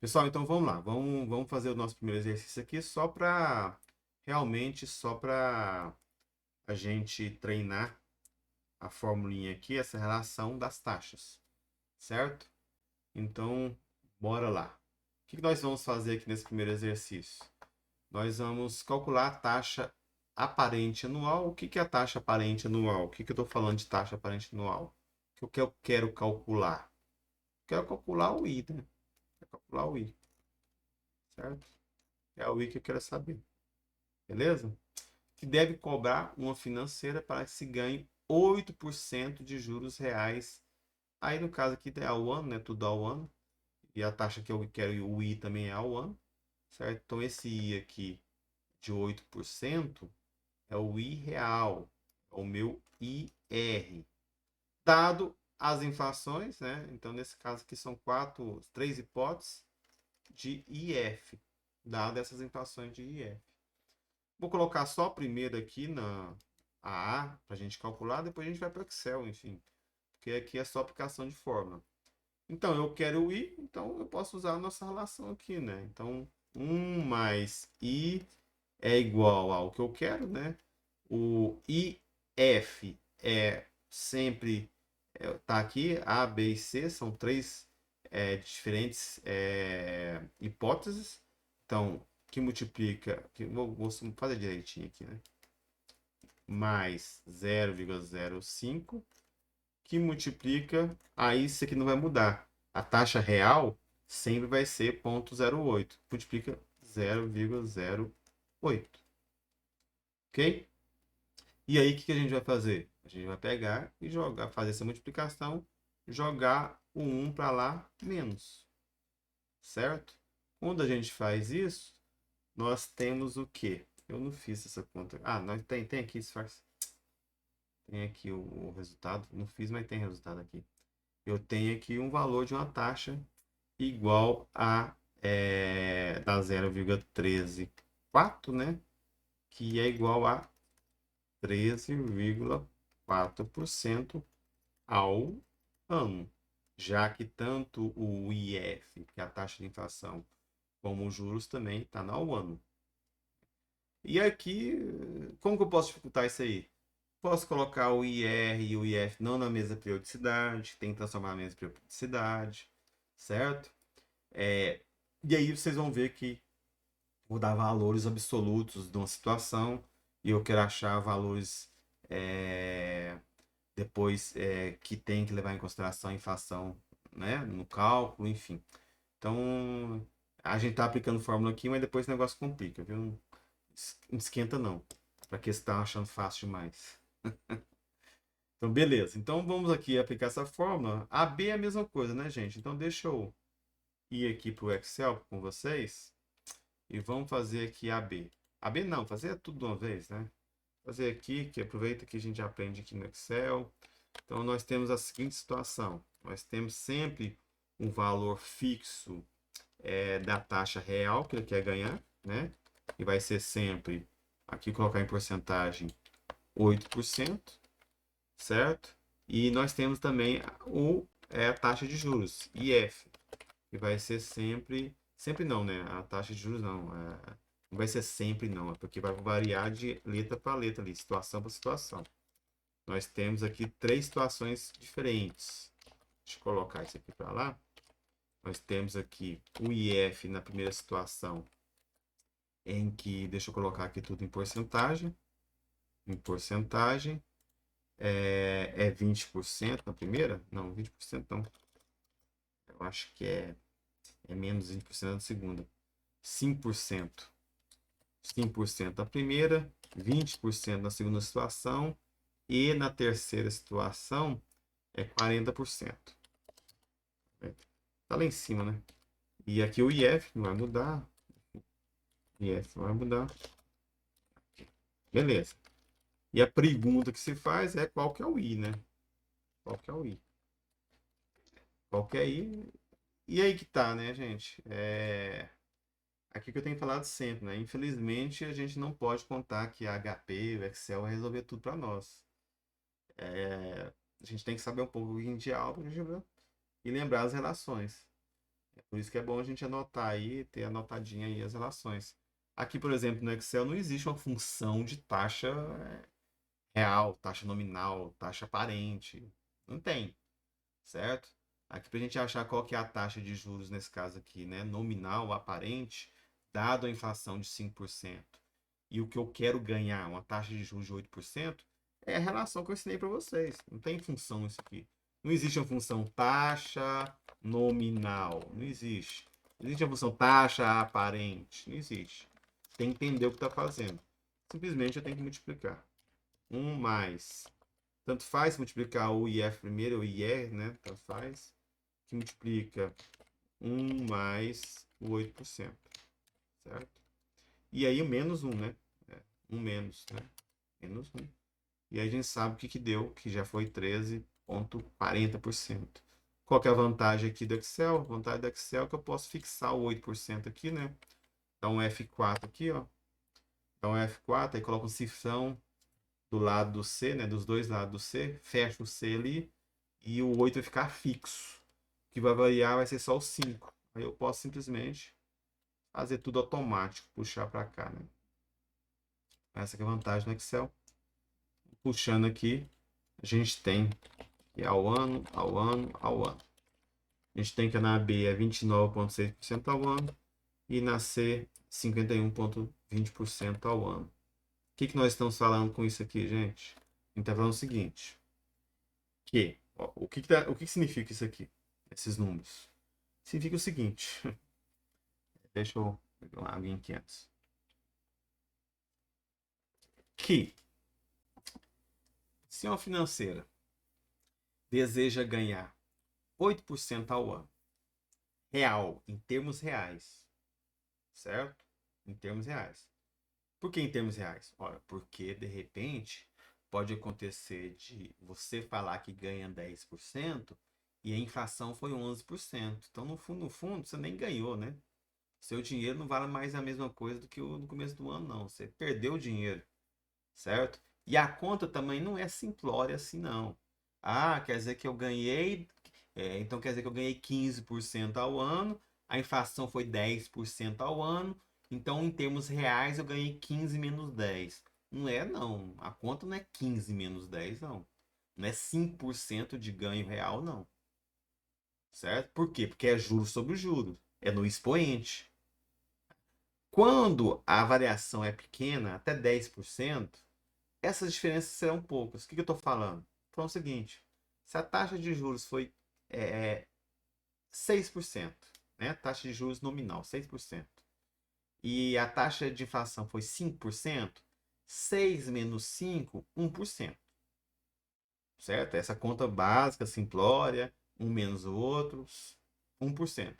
Pessoal, então vamos lá. Vamos fazer o nosso primeiro exercício aqui só para a gente treinar a formulinha aqui, essa relação das taxas, certo? Então, bora lá. O que nós vamos fazer aqui nesse primeiro exercício? Nós vamos calcular a taxa aparente anual. O que é a taxa aparente anual? O que eu estou falando de taxa aparente anual? O que eu quero calcular? Quero calcular o I, né? Quero calcular o I, certo? É o I que eu quero saber, beleza? Que deve cobrar uma financeira para que se ganhe 8% de juros reais. Aí, no caso aqui, é ao ano, né? Tudo ao ano. E a taxa que eu quero, o I também é ao ano, certo? Então, esse I aqui de 8% é o I real, é o meu IR. Dado as inflações, né? Então, nesse caso aqui são três hipóteses de IF, dado essas inflações de IF. Vou colocar só a primeira aqui na A para a gente calcular, depois a gente vai para o Excel, enfim. Porque aqui é só aplicação de fórmula. Então, eu quero o I, então eu posso usar a nossa relação aqui, né? Então, 1 mais I é igual ao que eu quero, né? O IF é sempre, tá aqui, A, B e C, são três diferentes hipóteses. Então, que multiplica, vou fazer direitinho aqui, né? Mais 0,05, que multiplica, aí isso aqui não vai mudar. A taxa real sempre vai ser 0,08, multiplica 0,08, ok? E aí, o que a gente vai fazer? A gente vai pegar e jogar, fazer essa multiplicação, jogar o 1 para lá, menos, certo? Quando a gente faz isso, nós temos o quê? Eu não fiz essa conta. Ah, nós tem aqui, tem aqui o resultado. Não fiz, mas tem resultado aqui. Eu tenho aqui um valor de uma taxa igual a da 0,134, né? Que é igual a 13,4% ao ano, já que tanto o IF, que é a taxa de inflação, como os juros também está no ano. E aqui, como que eu posso dificultar isso aí? Posso colocar o IR e o IF não na mesma periodicidade, tem que transformar na mesma periodicidade, certo? E aí vocês vão ver que vou dar valores absolutos de uma situação e eu quero achar valores é, depois que tem que levar em consideração a inflação, né, no cálculo, enfim. Então, a gente tá aplicando fórmula aqui, mas depois o negócio complica, viu? Não esquenta não, para que você tá achando fácil demais. Então, beleza. Então, vamos aqui aplicar essa fórmula. A B é a mesma coisa, né, gente? Então, deixa eu ir aqui para o Excel com vocês e vamos fazer aqui a B. A B não, fazer tudo de uma vez, né? Fazer aqui, que aproveita que a gente aprende aqui no Excel. Então, nós temos a seguinte situação. Nós temos sempre um valor fixo da taxa real que ele quer ganhar, né? E vai ser sempre, aqui colocar em porcentagem, 8%, certo? E nós temos também a taxa de juros, IF, que vai ser sempre não, né? A taxa de juros não vai ser sempre não, é porque vai variar de letra para letra ali, situação para situação. Nós temos aqui três situações diferentes. Deixa eu colocar isso aqui para lá. Nós temos aqui o IF na primeira situação, em que, deixa eu colocar aqui tudo em porcentagem. Em porcentagem, é 20% na primeira? Não, 20% não. Eu acho que é menos 20% na segunda. 5%. 5% na primeira, 20% na segunda situação e na terceira situação é 40%. Tá lá em cima, né? E aqui o IF não vai mudar. IF não vai mudar. Beleza. E a pergunta que se faz é qual que é o I, né? Qual que é o I? Qual que é I? E aí que tá, né, gente? Aqui que eu tenho falado sempre, né? Infelizmente, a gente não pode contar que a HP, o Excel vai resolver tudo para nós. A gente tem que saber um pouco de álgebra e lembrar as relações. Por isso que é bom a gente anotar aí, ter anotadinha aí as relações. Aqui, por exemplo, no Excel não existe uma função de taxa real, taxa nominal, taxa aparente. Não tem, certo? Aqui para a gente achar qual que é a taxa de juros nesse caso aqui, né? Nominal, aparente, dado a inflação de 5%. E o que eu quero ganhar, uma taxa de juros de 8%, é a relação que eu ensinei para vocês. Não tem função isso aqui. Não existe uma função taxa nominal. Não existe. Não existe uma função taxa aparente. Não existe. Tem que entender o que está fazendo. Simplesmente eu tenho que multiplicar. 1 mais. Tanto faz multiplicar o IF primeiro, ou IR, né? Tanto faz. Que multiplica 1 mais o 8%. Certo? E aí o menos 1, né? 1 menos, né? Menos 1. E aí a gente sabe o que deu, que já foi 13,40%. Qual que é a vantagem aqui do Excel? A vantagem do Excel é que eu posso fixar o 8% aqui, né? Então F4 aqui, ó. Então F4, aí coloca um cifrão do lado do C, né? Dos dois lados do C, fecha o C ali e o 8 vai ficar fixo. O que vai variar vai ser só o 5. Aí eu posso simplesmente fazer tudo automático, puxar para cá, né? Essa que é a vantagem no Excel. Puxando aqui, a gente tem que ao ano, ao ano, ao ano. A gente tem que na B é 29,6% ao ano e na C 51,20% ao ano. O que nós estamos falando com isso aqui, gente? A gente está falando o seguinte, que ó, o que significa isso aqui? Esses números. Significa o seguinte, deixa eu pegar uma aguinha aqui antes. Que se uma financeira deseja ganhar 8% ao ano, real, em termos reais, certo? Em termos reais. Por que em termos reais? Ora, porque de repente pode acontecer de você falar que ganha 10% e a inflação foi 11%. Então, no fundo, você nem ganhou, né? Seu dinheiro não vale mais a mesma coisa do que no começo do ano, não. Você perdeu o dinheiro, certo? E a conta também não é simplória assim, não. Ah, quer dizer que eu ganhei. Então quer dizer que eu ganhei 15% ao ano, a inflação foi 10% ao ano, então em termos reais eu ganhei 15 menos 10. Não é, não. A conta não é 15 menos 10, não. Não é 5% de ganho real, não. Certo? Por quê? Porque é juros sobre juros. É no expoente. Quando a variação é pequena, até 10%, essas diferenças serão poucas. O que eu estou falando? Estou falando o seguinte: se a taxa de juros foi é, 6%, né? Taxa de juros nominal, 6%, e a taxa de inflação foi 5%, 6 menos 5, 1%. Certo? Essa conta básica, simplória, um menos o outro, 1%.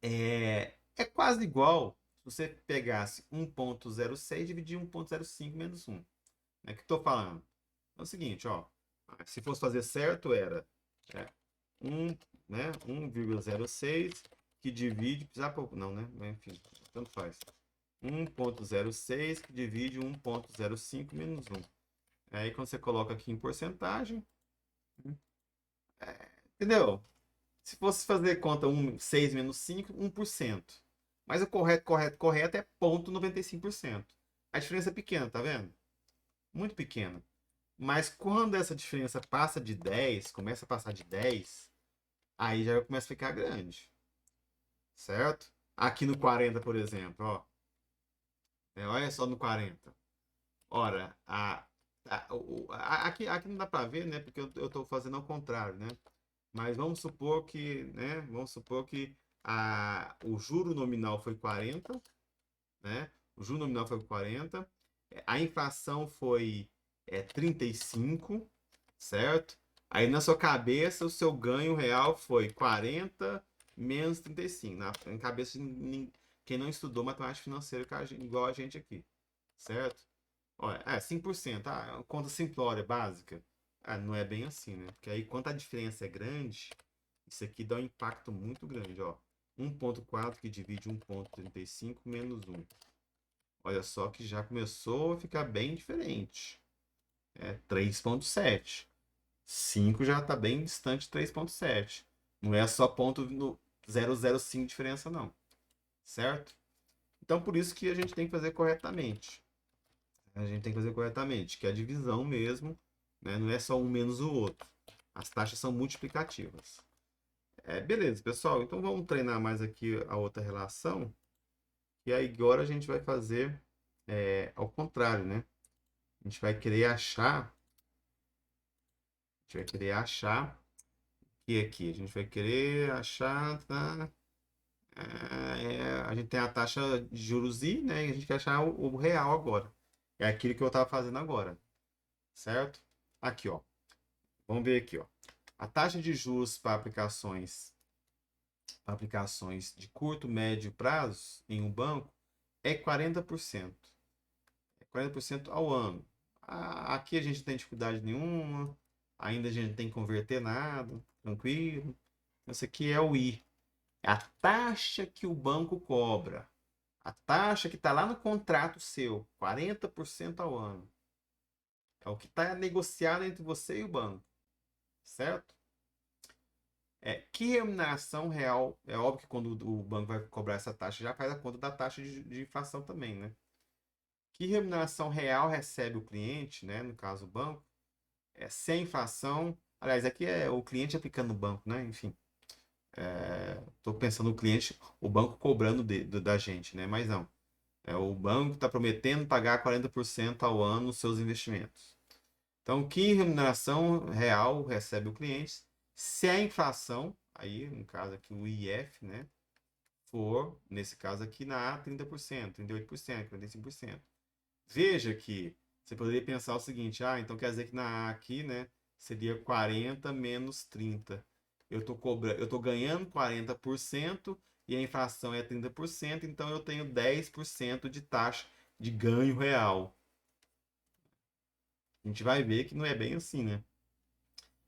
É quase igual se você pegasse 1,06 e dividir 1,05 menos 1. Né? Que estou falando? É o seguinte, ó. Se fosse fazer certo, era 1, né, 1,06 que divide. Não, né? Enfim, tanto faz. 1,06 que divide 1,05 menos 1. Aí quando você coloca aqui em porcentagem, entendeu? Se fosse fazer conta 6 menos 5, 1%. Mas o correto é 0,95%. A diferença é pequena, tá vendo? Muito pequena. Mas quando essa diferença passa de 10, começa a passar de 10, aí já começa a ficar grande. Certo? Aqui no 40, por exemplo, ó. Olha só no 40. Ora, aqui não dá para ver, né? Porque eu estou fazendo ao contrário, né? Mas vamos supor que, né? Vamos supor que o juro nominal foi 40, né? O juro nominal foi 40. A inflação foi 35, certo? Aí na sua cabeça o seu ganho real foi 40 menos 35. Na cabeça de quem não estudou matemática financeira igual a gente aqui, certo? Olha, 5%, conta simplória básica. Não é bem assim, né? Porque aí quando a diferença é grande, isso aqui dá um impacto muito grande, ó. 1,4 que divide 1,35 menos 1. Olha só que já começou a ficar bem diferente. 3,7. 5 já está bem distante de 3,7. Não é só ponto no, 0,05 diferença não, certo? Então, por isso que a gente tem que fazer corretamente. A gente tem que fazer corretamente, que é a divisão mesmo, né? Não é só um menos o outro. As taxas são multiplicativas. Beleza, pessoal. Então, vamos treinar mais aqui a outra relação. E aí, agora a gente vai fazer ao contrário, né? A gente vai querer achar... A gente vai querer achar... E aqui, a gente vai querer achar... Tá? A gente tem a taxa de juros I, né? E a gente quer achar o real agora. É aquilo que eu estava fazendo agora, certo? Aqui, ó. Vamos ver aqui, ó. A taxa de juros para aplicações de curto, médio prazo em um banco é 40%. É 40% ao ano. Aqui a gente não tem dificuldade nenhuma. Ainda a gente não tem que converter nada. Tranquilo. Esse aqui é o I. É a taxa que o banco cobra. A taxa que está lá no contrato seu. 40% ao ano. É o que está negociado entre você e o banco. Certo? Que remuneração real? É óbvio que quando o banco vai cobrar essa taxa, já faz a conta da taxa de inflação também, né? Que remuneração real recebe o cliente, né? No caso, o banco, sem inflação. Aliás, aqui é o cliente aplicando no banco, né? Enfim, estou pensando no cliente, o banco cobrando da gente, né? Mas não. O banco está prometendo pagar 40% ao ano nos seus investimentos. Então, que remuneração real recebe o cliente se a inflação, aí no caso aqui o IF, né, for, nesse caso aqui na A, 30%, 38%, 45%. Veja que você poderia pensar o seguinte, então quer dizer que na A aqui, né, seria 40 menos 30. Eu tô ganhando 40% e a inflação é 30%, então eu tenho 10% de taxa de ganho real. A gente vai ver que não é bem assim, né?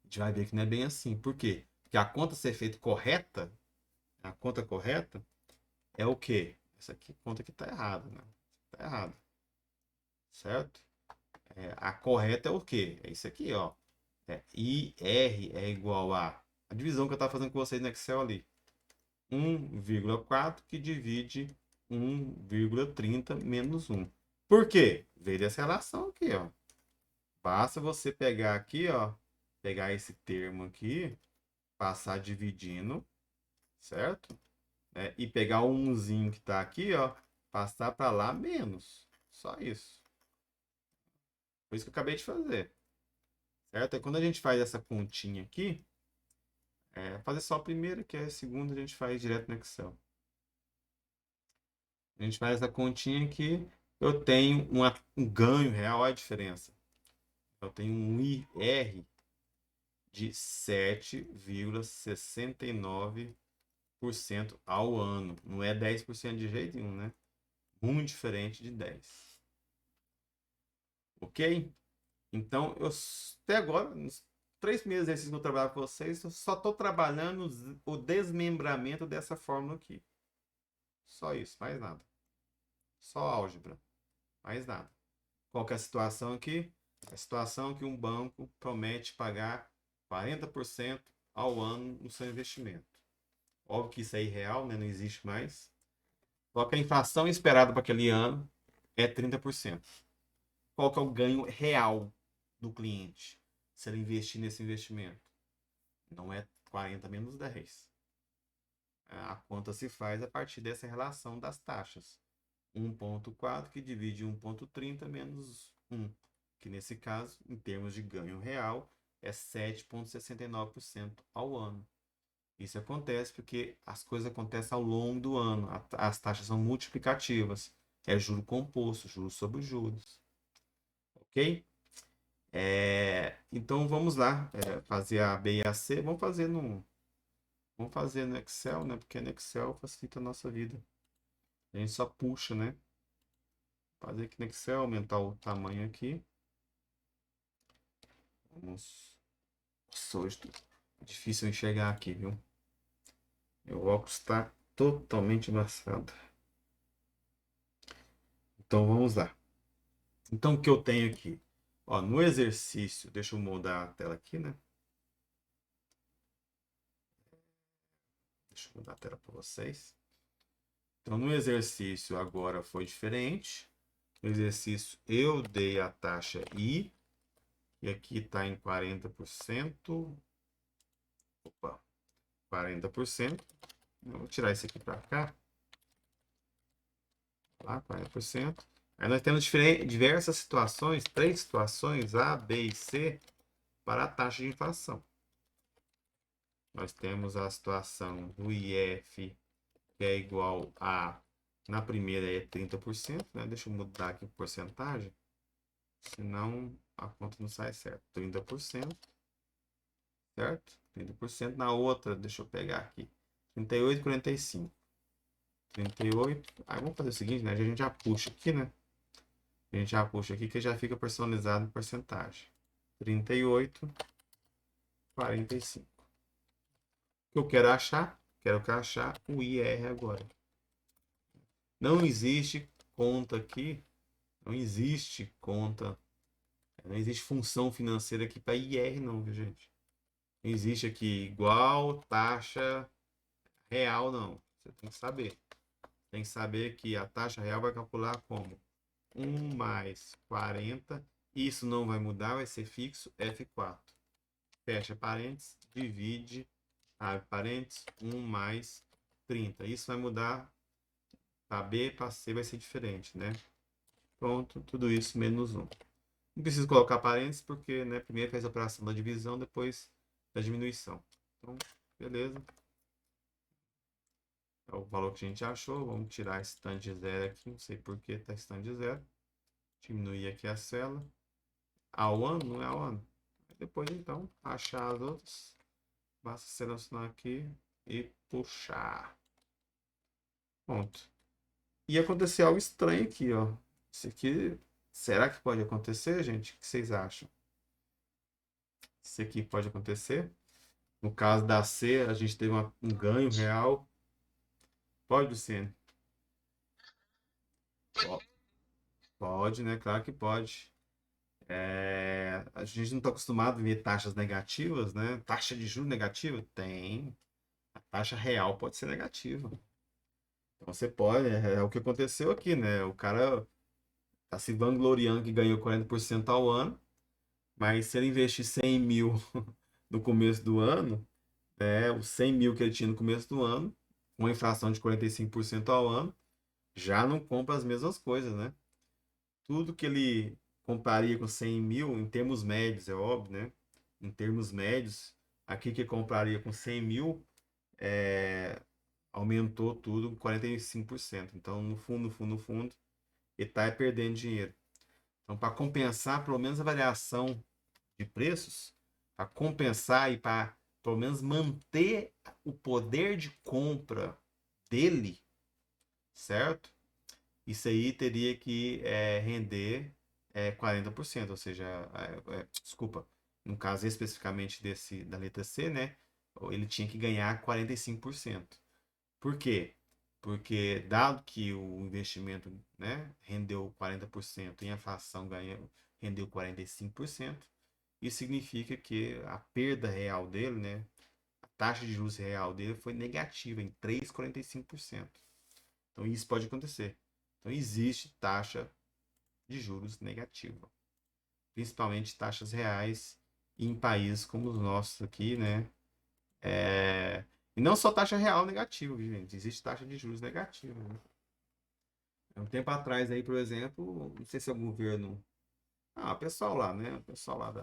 A gente vai ver que não é bem assim. Por quê? Porque a conta ser feita correta, a conta correta é o quê? Essa aqui, conta que está errada, né? Está errada. Certo? A correta é o quê? É isso aqui, ó. IR é igual a divisão que eu estava fazendo com vocês no Excel ali. 1,4 que divide 1,30 menos 1. Por quê? Veja essa relação aqui, ó. Basta você pegar aqui, ó. Pegar esse termo aqui, passar dividindo, certo? E pegar o 1zinho que está aqui, ó, passar para lá menos. Só isso. Foi isso que eu acabei de fazer. Certo? E quando a gente faz essa continha aqui, fazer só a primeira, que a segunda a gente faz direto no Excel. A gente faz essa continha aqui, eu tenho um ganho real, olha a diferença. Eu tenho um IR de 7,69% ao ano. Não é 10% de jeito nenhum, né? Muito diferente de 10. Ok? Então, até agora, nos 3 meses desses que eu trabalho com vocês, eu só estou trabalhando o desmembramento dessa fórmula aqui. Só isso, mais nada. Só álgebra, mais nada. Qual que é a situação aqui? A situação que um banco promete pagar 40% ao ano no seu investimento. Óbvio que isso é irreal, né? Não existe mais. Só que a inflação esperada para aquele ano é 30%. Qual que é o ganho real do cliente se ele investir nesse investimento? Não é 40 menos 10. A conta se faz a partir dessa relação das taxas. 1,4 que divide 1,30 menos 1, que nesse caso, em termos de ganho real, é 7,69% ao ano. Isso acontece porque as coisas acontecem ao longo do ano. As taxas são multiplicativas. É juro composto, juros sobre juros. Ok? Então vamos lá, fazer a B e a C. Vamos fazer no Excel, né? Porque no Excel facilita a nossa vida. A gente só puxa, né? Fazer aqui no Excel, aumentar o tamanho aqui. Vamos. Nossa, hoje é difícil enxergar aqui, viu? Meu óculos está totalmente embaçado. Então vamos lá. Então o que eu tenho aqui? Ó, no exercício, deixa eu mudar a tela aqui, né? Deixa eu mudar a tela para vocês. Então, no exercício agora foi diferente. No exercício eu dei a taxa I, e aqui está em 40%. Opa, 40%. Eu vou tirar isso aqui para cá. Lá, 40%. Aí nós temos diversas situações, 3 situações, A, B e C, para a taxa de inflação. Nós temos a situação do IF, que é igual a, na primeira é 30%, né? Deixa eu mudar aqui a porcentagem, senão a conta não sai certo. 30%, certo? 30%. Na outra, deixa eu pegar aqui, 38 e 45. 38. Aí vamos fazer o seguinte, né? A gente já puxa aqui, né? A gente já puxa aqui que já fica personalizado em porcentagem. 38, 45. O que eu quero achar? Quero achar o IR agora. Não existe conta aqui. Não existe conta. Não existe função financeira aqui para IR não, viu, gente? Não existe aqui igual taxa real, não. Você tem que saber. Tem que saber que a taxa real vai calcular como 1 mais 40. Isso não vai mudar, vai ser fixo, F4. Fecha parênteses, divide, abre parênteses, 1 mais 30. Isso vai mudar para B, para C vai ser diferente, né? Pronto, tudo isso menos 1. Não preciso colocar parênteses porque, né, primeiro faz a operação da divisão, depois da diminuição. Então, beleza. É o valor que a gente achou. Vamos tirar esse tanto de zero aqui. Não sei por que está esse tanto de zero. Diminuir aqui a célula. Ao ano? Não é ao ano. Depois, então, achar as outras. Basta selecionar aqui e puxar. Pronto. E acontecer algo estranho aqui, ó. Isso aqui, será que pode acontecer, gente? O que vocês acham? Isso aqui pode acontecer? No caso da C, a gente teve um ganho real. Pode, Luciene? Pode, né? Claro que pode. A gente não está acostumado a ver taxas negativas, né? Taxa de juros negativa? Tem. A taxa real pode ser negativa. Então você pode, é o que aconteceu aqui, né? O cara tá se vangloriando que ganhou 40% ao ano, mas se ele investir 100 mil no começo do ano, os 100 mil que ele tinha no começo do ano, com uma inflação de 45% ao ano, já não compra as mesmas coisas, né? Tudo que ele compraria com 100 mil, em termos médios, é óbvio, né? Em termos médios, aqui que compraria com 100 mil, aumentou tudo 45%. Então, no fundo, ele está perdendo dinheiro. Então, para compensar pelo menos a variação de preços, para compensar e para pelo menos manter o poder de compra dele, certo? Isso aí teria que render 40%, ou seja, desculpa, no caso especificamente da letra C, né? Ele tinha que ganhar 45%. Por quê? Porque dado que o investimento, né, rendeu 40% e a inflação rendeu 45%, isso significa que a perda real dele, né, a taxa de juros real dele foi negativa em 3,45%. Então isso pode acontecer. Então existe taxa de juros negativa, principalmente taxas reais em países como os nossos aqui, né? E não só taxa real negativa, gente. Existe taxa de juros negativa, né? Um tempo atrás aí, por exemplo, não sei se é o governo. O pessoal lá, né? O pessoal lá do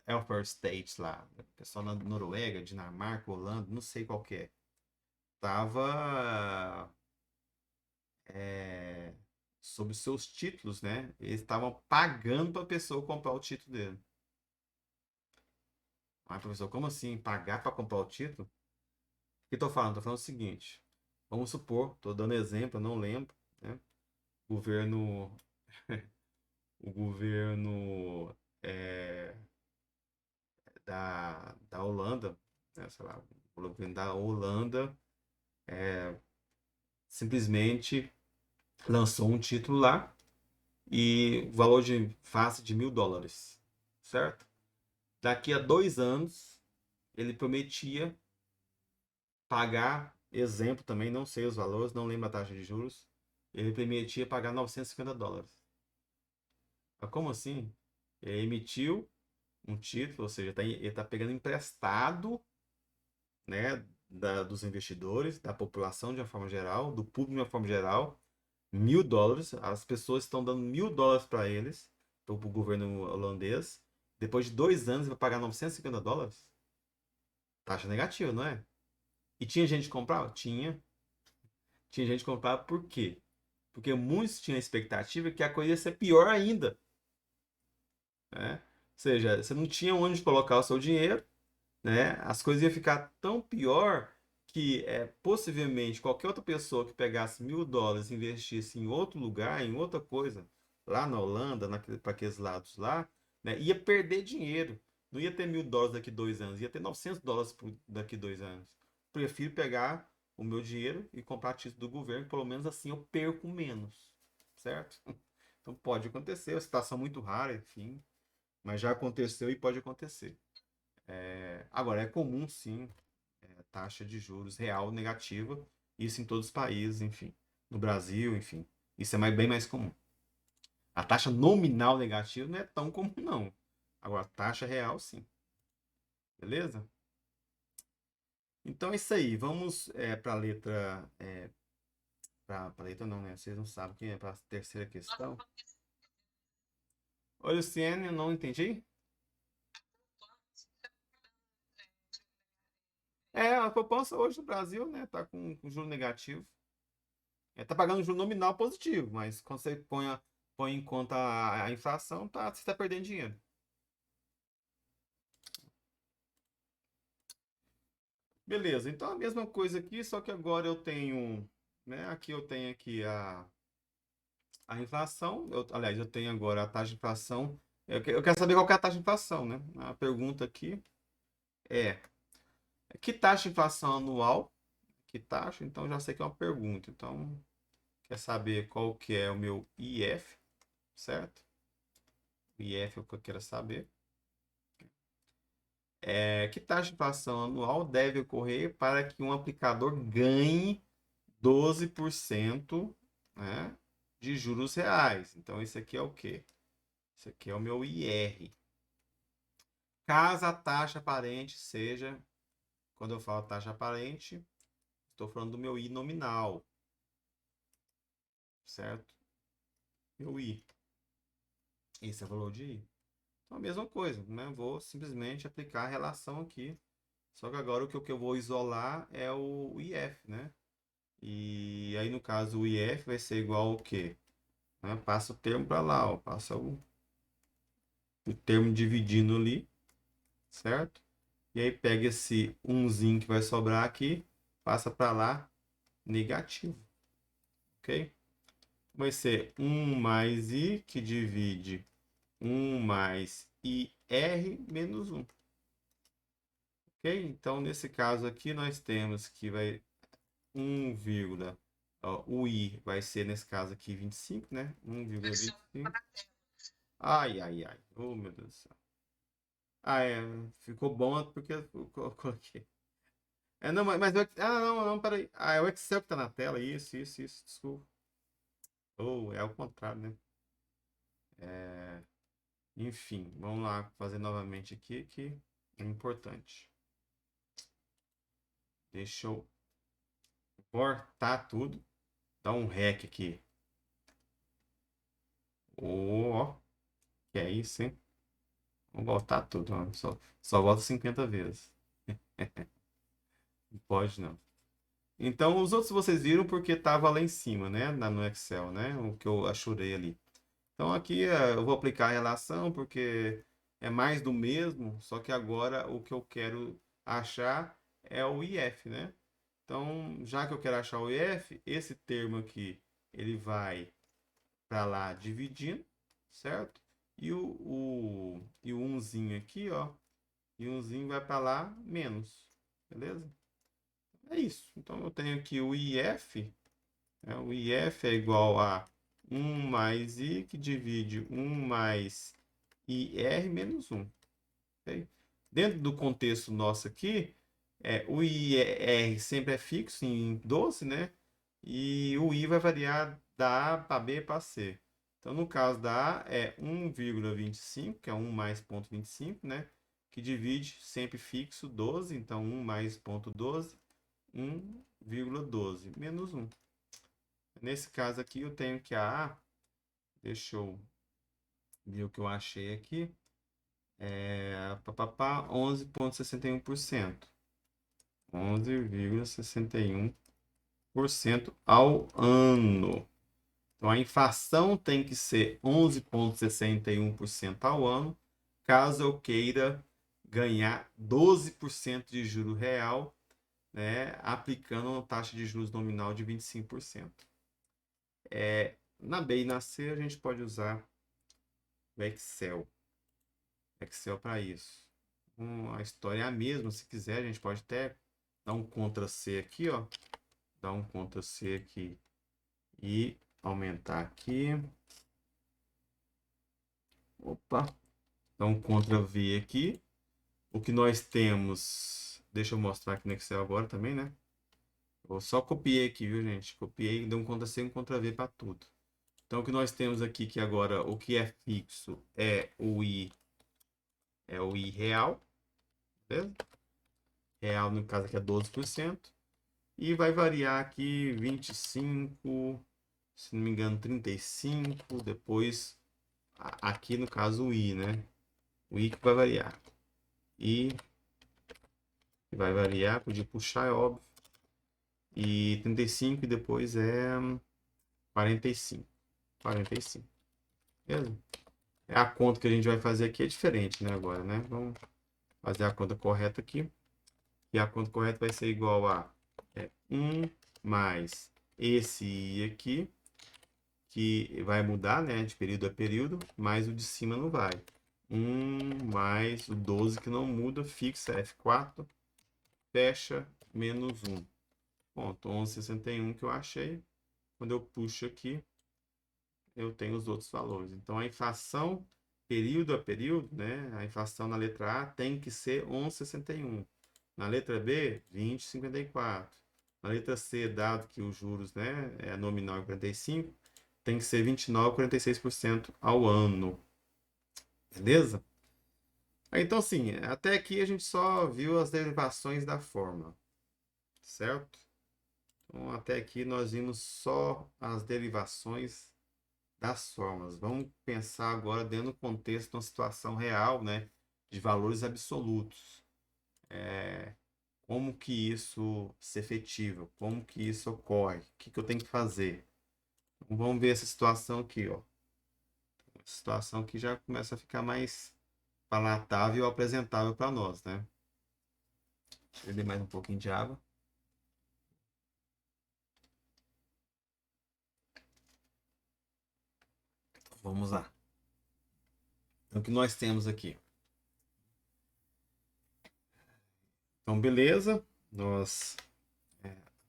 Welfare State lá. O pessoal na Noruega, Dinamarca, Holanda, não sei qual que é. Tava sobre seus títulos, né? Eles estavam pagando para a pessoa comprar o título dele. Mas, professor, como assim? Pagar para comprar o título? O que eu tô falando? Tô falando o seguinte. Vamos supor, tô dando exemplo, eu não lembro, né? O governo, o governo da Holanda, né? Sei lá, o governo da Holanda simplesmente lançou um título lá e o valor de face de US$ 1.000, certo? Daqui a 2 anos, ele prometia pagar exemplo também, não sei os valores, não lembro a taxa de juros, ele prometia pagar $950. Mas como assim? Ele emitiu um título, ou seja, ele está pegando emprestado, né, dos investidores, da população de uma forma geral, do público de uma forma geral, $1.000. As pessoas estão dando $1.000 para eles, para o governo holandês. Depois de 2 anos, vai pagar $950. Taxa negativa, não é? E tinha gente que comprava? Tinha. Tinha gente que comprava por quê? Porque muitos tinham a expectativa que a coisa ia ser pior ainda, né? Ou seja, você não tinha onde colocar o seu dinheiro, né? As coisas iam ficar tão pior que possivelmente qualquer outra pessoa que pegasse $1.000 e investisse em outro lugar, em outra coisa, lá na Holanda, para aqueles lados lá, né? Ia perder dinheiro. Não ia ter $1.000 daqui 2 anos, ia ter $900 daqui 2 anos. Prefiro pegar o meu dinheiro e comprar título do governo, pelo menos assim eu perco menos, certo? Então pode acontecer, é uma situação muito rara, enfim, mas já aconteceu e pode acontecer. Agora, é comum sim, taxa de juros real negativa, isso em todos os países, enfim. No Brasil, enfim. Isso é bem mais comum. A taxa nominal negativa não é tão comum, não. Agora, a taxa real, sim. Beleza? Então é isso aí. Vamos para a letra. Para a letra não, né? Vocês não sabem quem é para a terceira questão. Oi, Luciene, eu não entendi. A poupança hoje no Brasil, né, tá com juro negativo. Tá pagando juro nominal positivo, mas quando você põe em conta a inflação, você está perdendo dinheiro. Beleza, então a mesma coisa aqui, só que agora eu tenho, né, aqui eu tenho aqui a inflação, aliás, eu tenho agora a taxa de inflação. Eu quero saber qual que é a taxa de inflação, né? A pergunta aqui é, que taxa de inflação anual? Que taxa? Então já sei que é uma pergunta. Então, quer saber qual que é o meu IF, certo? O IF é o que eu quero saber. Que taxa de inflação anual deve ocorrer para que um aplicador ganhe 12%, né, de juros reais? Então, isso aqui é o quê? Isso aqui é o meu IR. Caso a taxa aparente seja, quando eu falo taxa aparente, estou falando do meu I nominal, certo? Meu I. Esse é o valor de I. Então, a mesma coisa, né? Vou simplesmente aplicar a relação aqui. Só que agora o que eu vou isolar é o IF, né? E aí, no caso, o IF vai ser igual ao quê? Né? Passa o termo para lá, ó. Passa o termo dividindo ali, certo? E aí pega esse umzinho que vai sobrar aqui, passa para lá, negativo, ok? Vai ser 1 mais I, que divide 1 mais IR menos 1. Ok? Então, nesse caso aqui, nós temos que vai 1, ó, o I vai ser, nesse caso aqui, 25, né? 1,25. Ai, ai, ai. Oh, meu Deus do céu. Ficou bom porque eu coloquei. Não, mas não, não, peraí. É o Excel que tá na tela. Isso, desculpa. Oh, é o contrário, né? É, Enfim, vamos lá fazer novamente aqui, que é importante. Deixa eu cortar tudo. Dar um REC aqui. Ó, que é isso, hein? Vamos voltar tudo. Ó. Só volta 50 vezes. Não pode, não. Então, os outros vocês viram porque estava lá em cima, né? No Excel, né? O que eu achurei ali. Então, aqui eu vou aplicar a relação porque é mais do mesmo, só que agora o que eu quero achar é o IF, né? Então, já que eu quero achar o IF, esse termo aqui, ele vai para lá dividindo, certo? E o umzinho aqui, ó, e o umzinho vai para lá menos, beleza? É isso. Então eu tenho aqui o IF, né? O IF é igual a 1 mais I, que divide 1 mais IR menos 1. Ok? Dentro do contexto nosso aqui, O IR sempre é fixo em 12, né? E o I vai variar da A para B para C. Então, no caso da A, é 1,25, que é 1 mais ponto 25, né? Que divide sempre fixo 12, então 1 mais ponto 12, 1,12 menos 1. Nesse caso aqui, eu tenho que a A, deixa eu ver o que eu achei aqui, papapá, 11,61%. 11,61% ao ano. Então, a inflação tem que ser 11,61% ao ano, caso eu queira ganhar 12% de juro real, né, aplicando uma taxa de juros nominal de 25%. Na B e na C, a gente pode usar o Excel para isso. A história é a mesma, se quiser, a gente pode até dar um Ctrl C aqui, ó. Dar um Ctrl C aqui e aumentar aqui. Opa, dá um Ctrl V aqui. O que nós temos, deixa eu mostrar aqui no Excel agora também, né? Eu só copiei aqui, viu, gente? Copiei, dei um Ctrl C e um Ctrl V para tudo. Então, o que nós temos aqui que agora, o que é fixo é o I real, beleza? Real, no caso aqui é 12%. E vai variar aqui 25, se não me engano, 35, depois aqui no caso o I, né? O I que vai variar. I que vai variar, podia puxar, é óbvio. E 35 e depois é 45. 45. Beleza? A conta que a gente vai fazer aqui é diferente, né? Agora, né? Vamos fazer a conta correta aqui. E a conta correta vai ser igual a 1 mais esse I aqui, que vai mudar, né? De período a período, mas o de cima não vai. 1 mais o 12 que não muda, fixa F4, fecha, menos 1. Ponto, 11,61 que eu achei. Quando eu puxo aqui, eu tenho os outros valores. Então, a inflação, período a período, né? A inflação na letra A tem que ser 11,61. Na letra B, 20,54. Na letra C, dado que os juros, né, é nominal em 45, tem que ser 29,46% ao ano. Beleza? Então, assim, até aqui a gente só viu as derivações da fórmula, certo? Então, até aqui nós vimos só as derivações das fórmulas. Vamos pensar agora dentro do contexto de uma situação real, né, de valores absolutos. Como que isso se efetiva? Como que isso ocorre? O que que eu tenho que fazer? Então, vamos ver essa situação aqui, ó. Uma situação que já começa a ficar mais palatável e apresentável para nós, né? Deixa eu beber mais um pouquinho de água. Vamos lá. Então, o que nós temos aqui? Então, beleza. Nós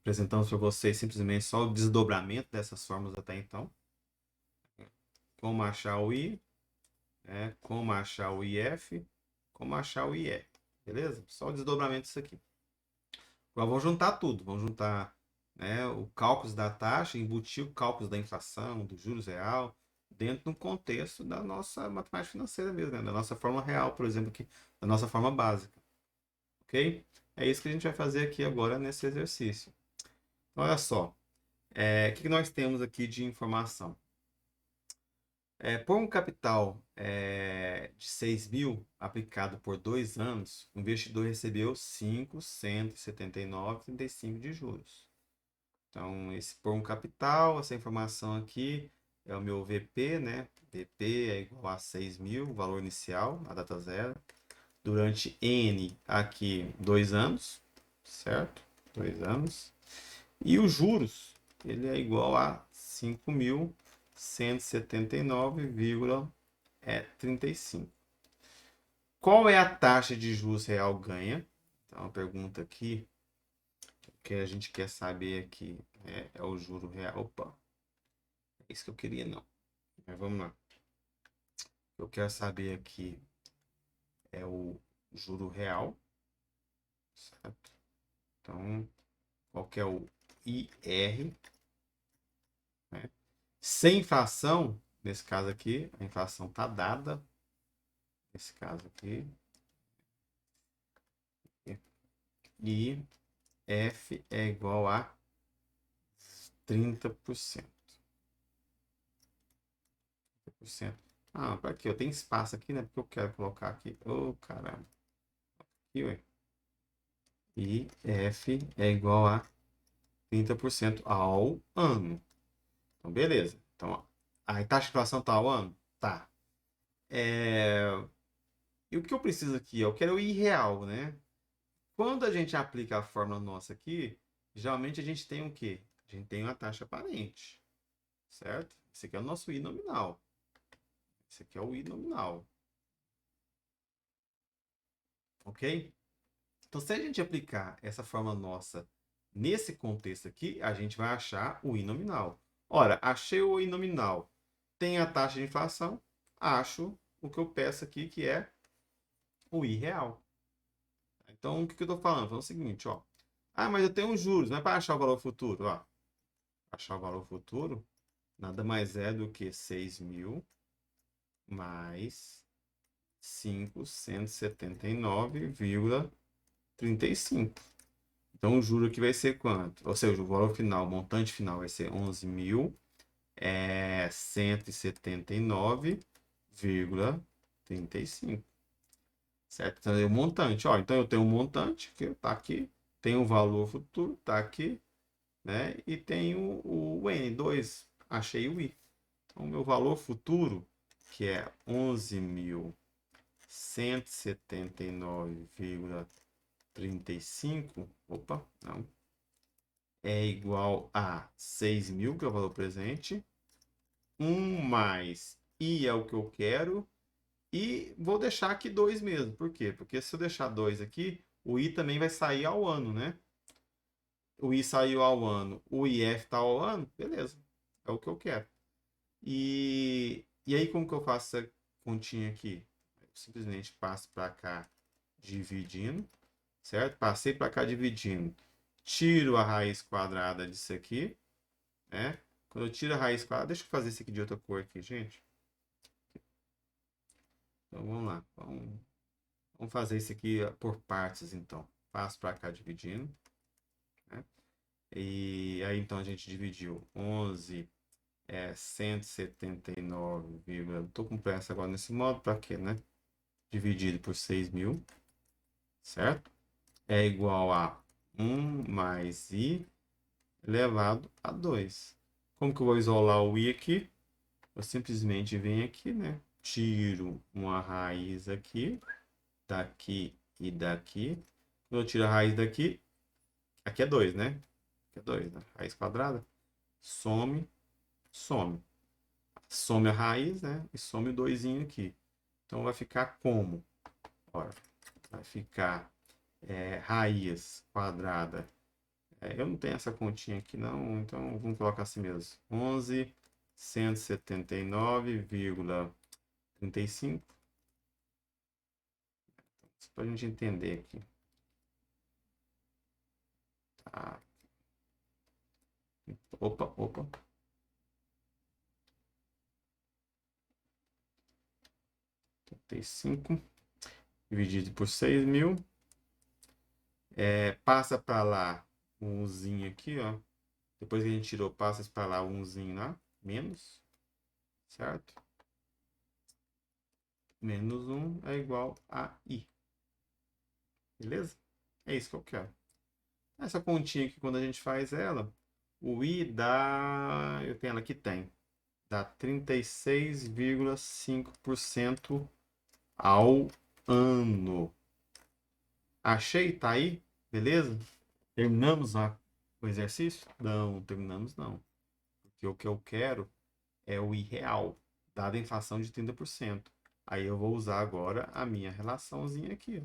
apresentamos para vocês simplesmente só o desdobramento dessas fórmulas até então. Como achar o I, como achar o IF, como achar o IE. Beleza? Só o desdobramento disso aqui. Agora vamos juntar tudo. Vamos juntar, né, o cálculo da taxa, embutir o cálculo da inflação, do juros real, dentro de um contexto da nossa matemática financeira mesmo, né? Da nossa forma real, por exemplo, aqui, da nossa forma básica. Ok? É isso que a gente vai fazer aqui agora nesse exercício. Então, olha só. O que nós temos aqui de informação? Por um capital de 6 mil aplicado por 2 anos, o investidor recebeu 579,35 de juros. Então, por um capital, essa informação aqui é o meu VP, né? VP é igual a 6 mil, valor inicial, a data zero. Durante N, aqui, 2 anos, certo? 2 anos. E os juros, ele é igual a 5.179,35. Qual é a taxa de juros real ganha? Então, a pergunta aqui, o que a gente quer saber aqui é o juro real. Opa, é isso que eu queria, não. Mas vamos lá. O que eu quero saber aqui é o juro real, certo? Então, qual que é o IR? Né? Sem inflação, nesse caso aqui, a inflação está dada. Nesse caso aqui. E F é igual a 30%. 30%. Ah, para aqui, eu tenho espaço aqui, né? Porque eu quero colocar aqui. Ô, caramba. Aqui, ué. E F é igual a 30% ao ano. Então, beleza. Então, ó, a taxa de inflação tá ao ano? Tá. E o que eu preciso aqui? Eu quero o I real, né? Quando a gente aplica a fórmula nossa aqui, geralmente a gente tem o quê? A gente tem uma taxa aparente, certo? Esse aqui é o nosso I nominal. Esse aqui é o I nominal. Ok? Então, se a gente aplicar essa fórmula nossa nesse contexto aqui, a gente vai achar o I nominal. Ora, achei o I nominal. Tem a taxa de inflação, acho o que eu peço aqui, que é o I real. Então, o que eu estou falando? Falando o seguinte, ó. Ah, mas eu tenho juros, não é para achar o valor futuro, ó. Achar o valor futuro nada mais é do que 6.000 mais 579,35. Então, o juro aqui vai ser quanto? Ou seja, o valor final, o montante final vai ser 11.179,35. Certo? Então, é o montante. Ó, então, eu tenho um montante que está aqui, tem o valor futuro, está aqui, né? E tenho o N2, achei o I. Então, o meu valor futuro, que é 11.179,35, opa, não, é igual a 6.000, que é o valor presente, 1 mais I é o que eu quero, e vou deixar aqui 2 mesmo. Por quê? Porque se eu deixar 2 aqui, o I também vai sair ao ano, né? O I saiu ao ano, o IF está ao ano, beleza, é o que eu quero. E aí, como que eu faço essa continha aqui? Eu simplesmente passo para cá dividindo, certo? Passei para cá dividindo. Tiro a raiz quadrada disso aqui, né? Quando eu tiro a raiz quadrada, deixa eu fazer isso aqui de outra cor aqui, gente. Então vamos lá. Vamos fazer isso aqui por partes, então. Passo para cá dividindo, né? E aí então a gente dividiu 11 179, estou com pressa agora nesse modo, para quê, né? Dividido por 6.000, certo? É igual a 1 mais I elevado a 2. Como que eu vou isolar o I aqui? Eu simplesmente venho aqui, né? Tiro uma raiz aqui, daqui e daqui. Quando eu tiro a raiz daqui, aqui é 2, né? Aqui é 2, né? Raiz quadrada. Some, some. Some a raiz, né? E some o 2 aqui. Então vai ficar como? Olha, vai ficar raiz quadrada. Eu não tenho essa continha aqui não, então vamos colocar assim mesmo. 11.179,35. Para a gente entender aqui. Tá. Opa, opa. 35 dividido por 6.000. Passa para lá um umzinho aqui, ó. Depois que a gente tirou, passa para lá um umzinho lá. Menos. Certo? Menos 1 é igual a I. Beleza? É isso que eu quero. Essa continha aqui, quando a gente faz ela, o I dá... Eu tenho ela aqui, tem. Dá 36,5% ao ano. Achei, tá aí? Beleza? Terminamos o exercício? Não, terminamos não. Porque o que eu quero é o I real, dada a inflação de 30%. Aí eu vou usar agora a minha relaçãozinha aqui. Ó.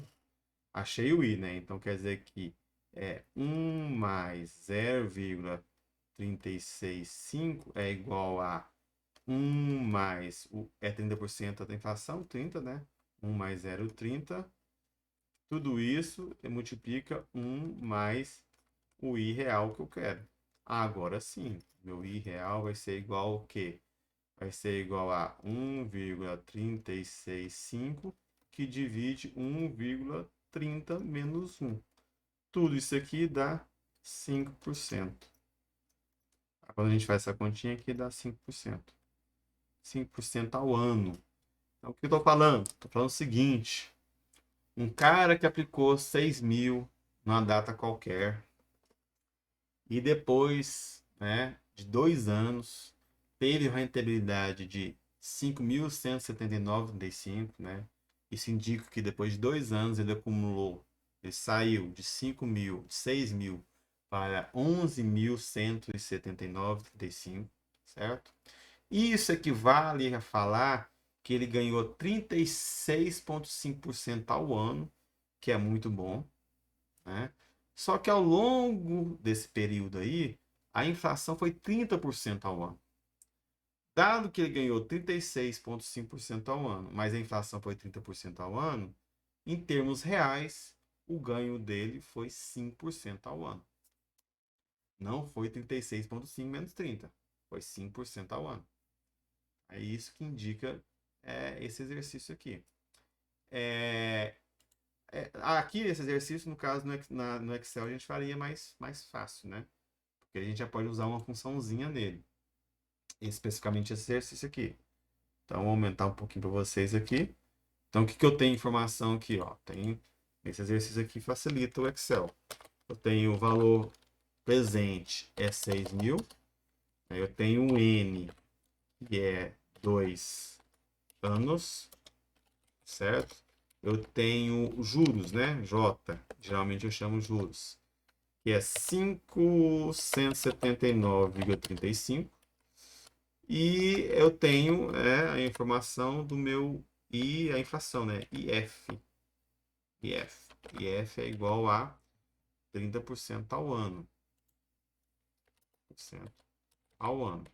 Achei o I, né? Então quer dizer que é 1 mais 0,365 é igual a 1 mais... 30% da inflação, 30, né? 1 mais 0,30. Tudo isso multiplica 1 mais o I real que eu quero. Agora sim, meu I real vai ser igual ao quê? Vai ser igual a 1,365, que divide 1,30 menos 1. Tudo isso aqui dá 5%. Quando a gente faz essa continha aqui, dá 5%. 5% ao ano. Então, o que eu estou falando? Estou falando o seguinte: um cara que aplicou 6.000 numa data qualquer e depois, né, de 2 anos, teve rentabilidade de 5.179,35, né? Isso indica que depois de 2 anos ele acumulou, ele saiu de 5.000, de 6.000 para 11.179,35, certo? Isso equivale a falar que ele ganhou 36,5% ao ano, que é muito bom, né? Só que ao longo desse período aí, a inflação foi 30% ao ano. Dado que ele ganhou 36,5% ao ano, mas a inflação foi 30% ao ano, em termos reais, o ganho dele foi 5% ao ano. Não foi 36,5 menos 30, foi 5% ao ano. É isso que indica esse exercício aqui. Aqui, esse exercício, no caso, no Excel, a gente faria mais fácil, né? Porque a gente já pode usar uma funçãozinha nele. Especificamente esse exercício aqui. Então, vou aumentar um pouquinho para vocês aqui. Então, o que eu tenho informação aqui? Ó? Tem esse exercício aqui facilita o Excel. Eu tenho o valor presente é 6.000. Aí eu tenho um N, que é 2 anos, certo? Eu tenho juros, né? J, geralmente eu chamo juros, que é 579,35. E eu tenho a informação do meu I, a inflação, né? IF. IF. IF é igual a 30% ao ano. Ao ano.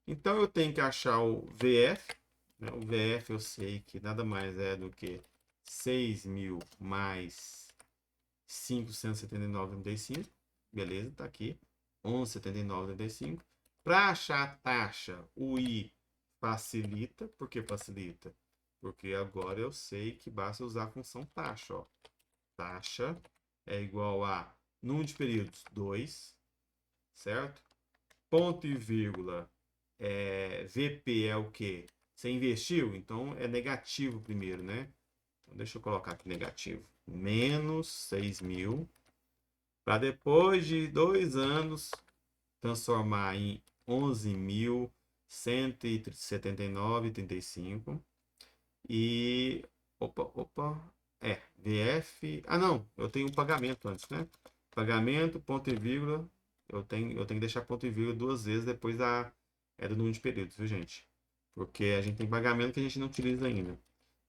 Então eu tenho que achar o VF. Né? O VF eu sei que nada mais é do que 6.000 mais 579,35. Beleza, tá aqui. 11,79,35. Para achar a taxa, o I facilita. Por que facilita? Porque agora eu sei que basta usar a função taxa. Ó. Taxa é igual a número de períodos 2, certo? Ponto e vírgula, VP é o quê? Você investiu? Então é negativo primeiro, né? Então deixa eu colocar aqui negativo. Menos 6.000. Para depois de 2 anos transformar em 11.179,35. E. Opa. VF. Ah, não. Eu tenho um pagamento antes, né? Pagamento, ponto e vírgula. Eu tenho que deixar ponto e vírgula 2 vezes depois do número de períodos, viu, gente? Porque a gente tem pagamento que a gente não utiliza ainda.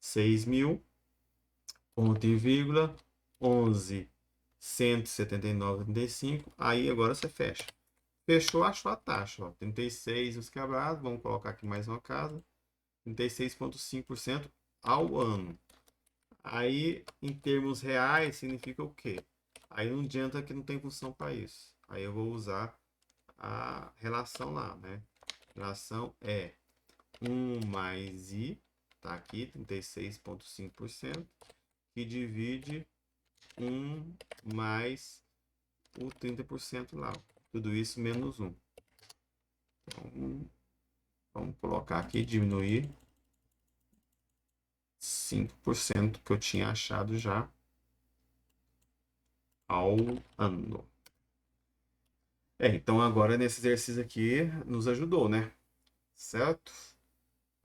6.000, ponto e vírgula, 11.179,35. Aí agora você fecha. Fechou, achou a taxa. Ó, 36 os quebrados. Vamos colocar aqui mais uma casa. 36,5% ao ano. Aí, em termos reais, significa o quê? Aí não adianta que não tem função para isso. Aí eu vou usar a relação lá, né? Relação é 1 mais I, tá aqui, 36,5%, que divide 1 mais o 30% lá. Tudo isso menos 1. Então, vamos colocar aqui, diminuir 5% que eu tinha achado já ao ano. Então agora nesse exercício aqui nos ajudou, né? Certo?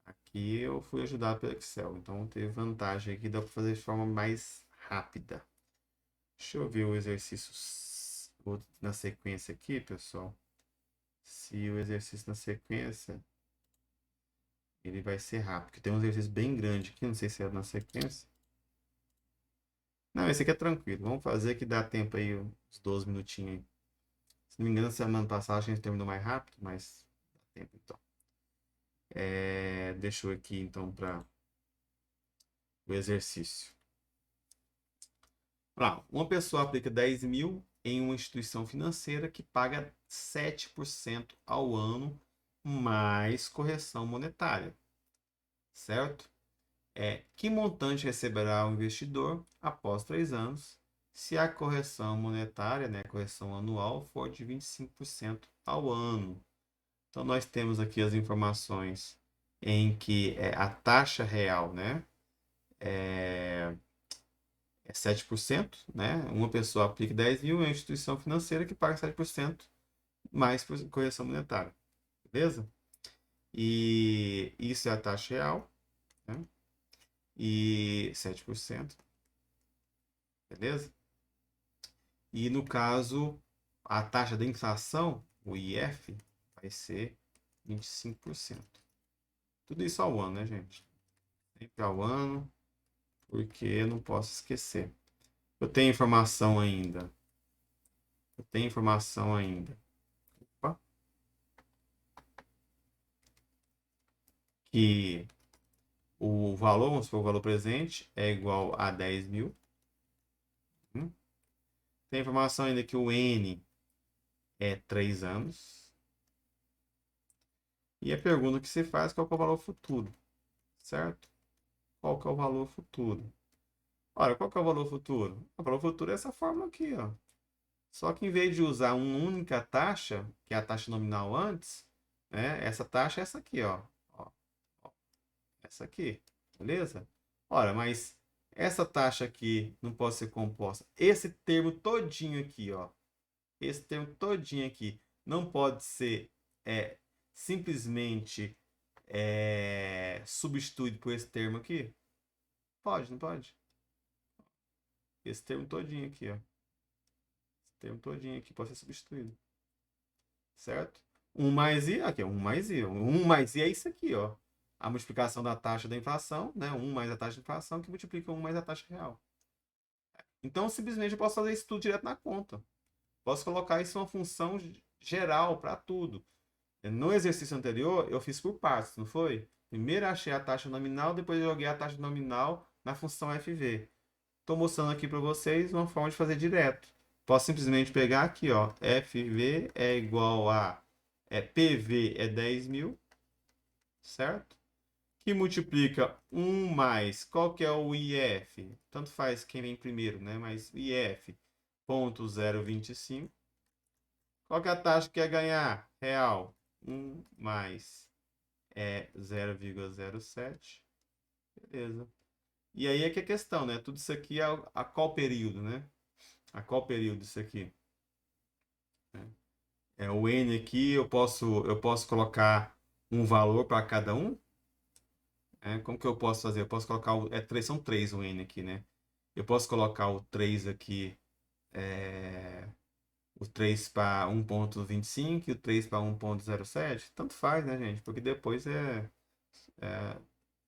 Aqui eu fui ajudado pelo Excel, então teve vantagem aqui, dá para fazer de forma mais rápida. Deixa eu ver o exercício na sequência aqui, pessoal. Se o exercício na sequência, ele vai ser rápido, porque tem um exercício bem grande aqui, não sei se é na sequência. Não, esse aqui é tranquilo. Vamos fazer que dá tempo aí, uns 12 minutinhos aí. Se não me engano, semana passada a gente terminou mais rápido, mas dá tempo então. Deixa eu aqui então para o exercício. Uma pessoa aplica 10.000 em uma instituição financeira que paga 7% ao ano mais correção monetária, certo? Que montante receberá o investidor após 3 anos, se a correção monetária, né, a correção anual, for de 25% ao ano. Então, nós temos aqui as informações em que a taxa real, né, é 7%, né? Uma pessoa aplica 10 mil, é uma instituição financeira que paga 7% mais por correção monetária, beleza? E isso é a taxa real, né? E 7%, beleza? E no caso, a taxa da inflação, o IF, vai ser 25%. Tudo isso ao ano, né, gente? Sempre ao ano, porque eu não posso esquecer. Eu tenho informação ainda. Eu tenho informação ainda. Opa. Que o valor, vamos supor, o valor presente é igual a 10 mil. Tem informação ainda que o N é 3 anos. E a pergunta que se faz, qual que é o valor futuro? Certo? Qual que é o valor futuro? Ora, qual que é o valor futuro? O valor futuro é essa fórmula aqui, ó. Só que em vez de usar uma única taxa, que é a taxa nominal antes, né? Essa taxa é essa aqui, ó. Ó, ó. Essa aqui, beleza? Ora, mas essa taxa aqui não pode ser composta. Esse termo todinho aqui, ó. Esse termo todinho aqui não pode ser simplesmente substituído por esse termo aqui? Pode, não pode? Esse termo todinho aqui, ó. Esse termo todinho aqui pode ser substituído. Certo? 1 mais I, aqui, 1 mais I. 1 mais I é isso aqui, ó. A multiplicação da taxa da inflação, né? 1 mais a taxa de inflação, que multiplica 1 mais a taxa real. Então, simplesmente, eu posso fazer isso tudo direto na conta. Posso colocar isso em uma função geral para tudo. No exercício anterior, eu fiz por partes, não foi? Primeiro achei a taxa nominal, depois eu joguei a taxa nominal na função FV. Estou mostrando aqui para vocês uma forma de fazer direto. Posso simplesmente pegar aqui, ó, FV é igual a PV é 10 mil, certo? Que multiplica 1 mais, qual que é o IF? Tanto faz quem vem primeiro, né? Mas IF, 0,025. Qual que é a taxa que quer ganhar? Real. 1 mais 0,07. Beleza. E aí é que é a questão, né? Tudo isso aqui é a qual período, né? A qual período isso aqui? O N aqui, eu posso colocar um valor para cada um? Como que eu posso fazer? Eu posso colocar são 3 o N aqui, né? Eu posso colocar o 3 aqui, o 3 para 1,25 e o 3 para 1,07. Tanto faz, né, gente? Porque depois é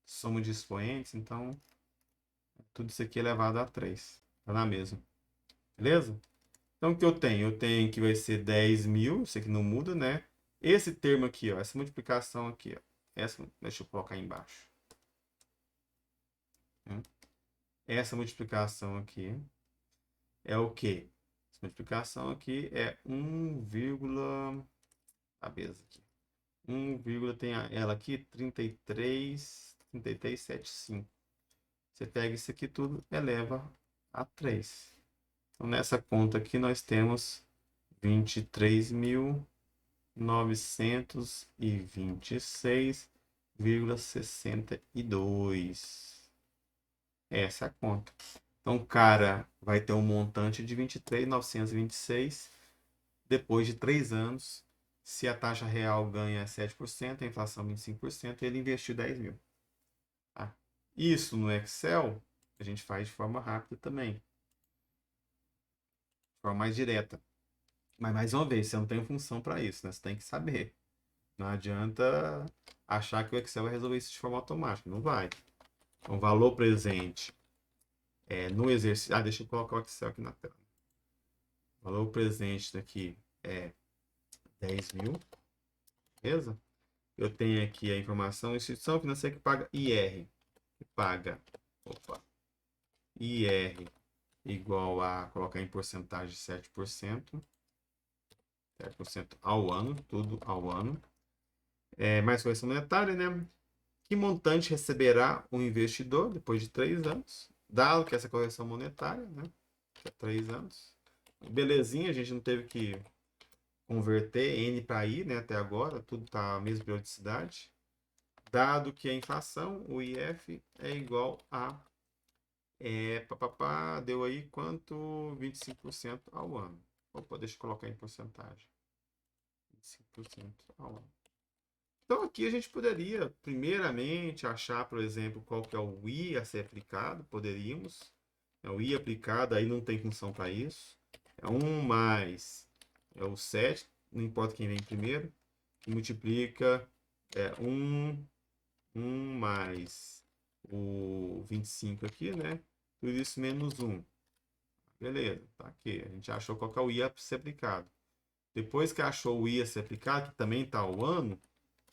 soma de expoentes, então tudo isso aqui é elevado a 3. Tá na mesma. Beleza? Então, o que eu tenho? Eu tenho que vai ser 10 mil, isso aqui não muda, né? Esse termo aqui, ó, essa multiplicação aqui, ó, deixa eu colocar aí embaixo. Essa multiplicação aqui é o quê? Essa multiplicação aqui é 1, cabeça aqui. 1, tem ela aqui, 33,75. Você pega isso aqui tudo, eleva a 3. Então, nessa conta aqui, nós temos 23.926,62. Essa é a conta. Então, o cara vai ter um montante de 23.926 depois de 3 anos. Se a taxa real ganha 7%, a inflação 25%, ele investiu 10 mil. Tá? Isso no Excel, a gente faz de forma rápida também. De forma mais direta. Mas, mais uma vez, você não tem função para isso, né? Você tem que saber. Não adianta achar que o Excel vai resolver isso de forma automática. Não vai. Então, valor presente no exercício. Deixa eu colocar o Excel aqui na tela. O valor presente daqui é 10 mil. Beleza? Eu tenho aqui a informação. Instituição financeira que paga IR. Que paga. Opa. IR igual a colocar em porcentagem 7%. 7% ao ano, tudo ao ano. Mais correção monetária, né? Que montante receberá o investidor depois de 3 anos? Dado que essa correção monetária, né? Que é 3 anos. Belezinha, a gente não teve que converter N para I, né? Até agora, tudo está a mesma periodicidade. Dado que a inflação, o IF é igual a deu aí quanto? 25% ao ano. Opa, deixa eu colocar em porcentagem. 25% ao ano. Então aqui a gente poderia, primeiramente, achar, por exemplo, qual que é o I a ser aplicado. Poderíamos. O I aplicado, aí não tem função para isso. É 1 mais o 7, não importa quem vem primeiro, que multiplica 1 mais o 25 aqui, né? Tudo isso menos 1. Beleza, tá aqui. A gente achou qual que é o I a ser aplicado. Depois que achou o I a ser aplicado, que também está o ano,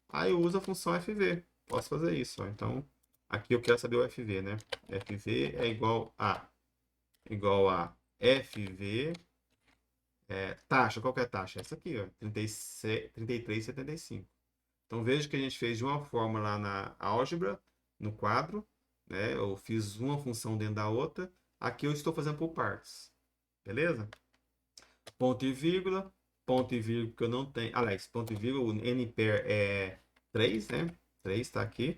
aí eu uso a função FV. Posso fazer isso. Ó. Então, aqui eu quero saber o FV, né? FV é igual a FV taxa. Qual que é a taxa? Essa aqui, ó, 33,75. Então, veja que a gente fez de uma forma lá na álgebra, no quadro, né? Eu fiz uma função dentro da outra. Aqui eu estou fazendo por partes. Beleza? Ponto e vírgula que eu não tenho. Aliás, ponto e vírgula, o NPAR é 3, né? 3 está aqui.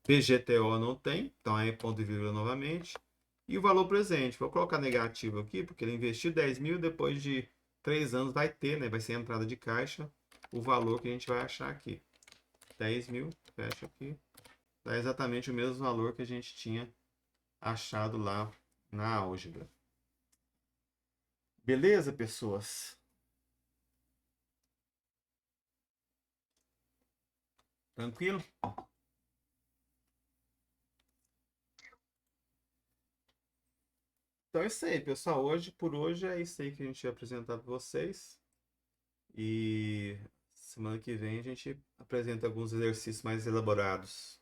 PGTO não tem, então é ponto e vírgula novamente. E o valor presente, vou colocar negativo aqui, porque ele investiu 10 mil, depois de 3 anos vai ter, né? Vai ser a entrada de caixa, o valor que a gente vai achar aqui. 10 mil, fecha aqui. Dá exatamente o mesmo valor que a gente tinha achado lá na álgebra. Beleza, pessoas? Tranquilo? Então é isso aí, pessoal. Por hoje é isso aí que a gente ia apresentar para vocês. E semana que vem a gente apresenta alguns exercícios mais elaborados.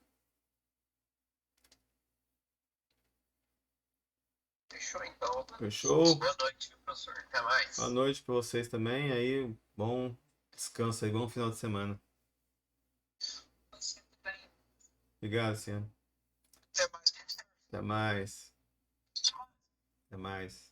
Fechou então. Fechou? Boa noite, professor. Até mais. Boa noite para vocês também. Aí, bom descanso aí, bom final de semana. Obrigado, Ciano. Até mais. Até mais. Até mais.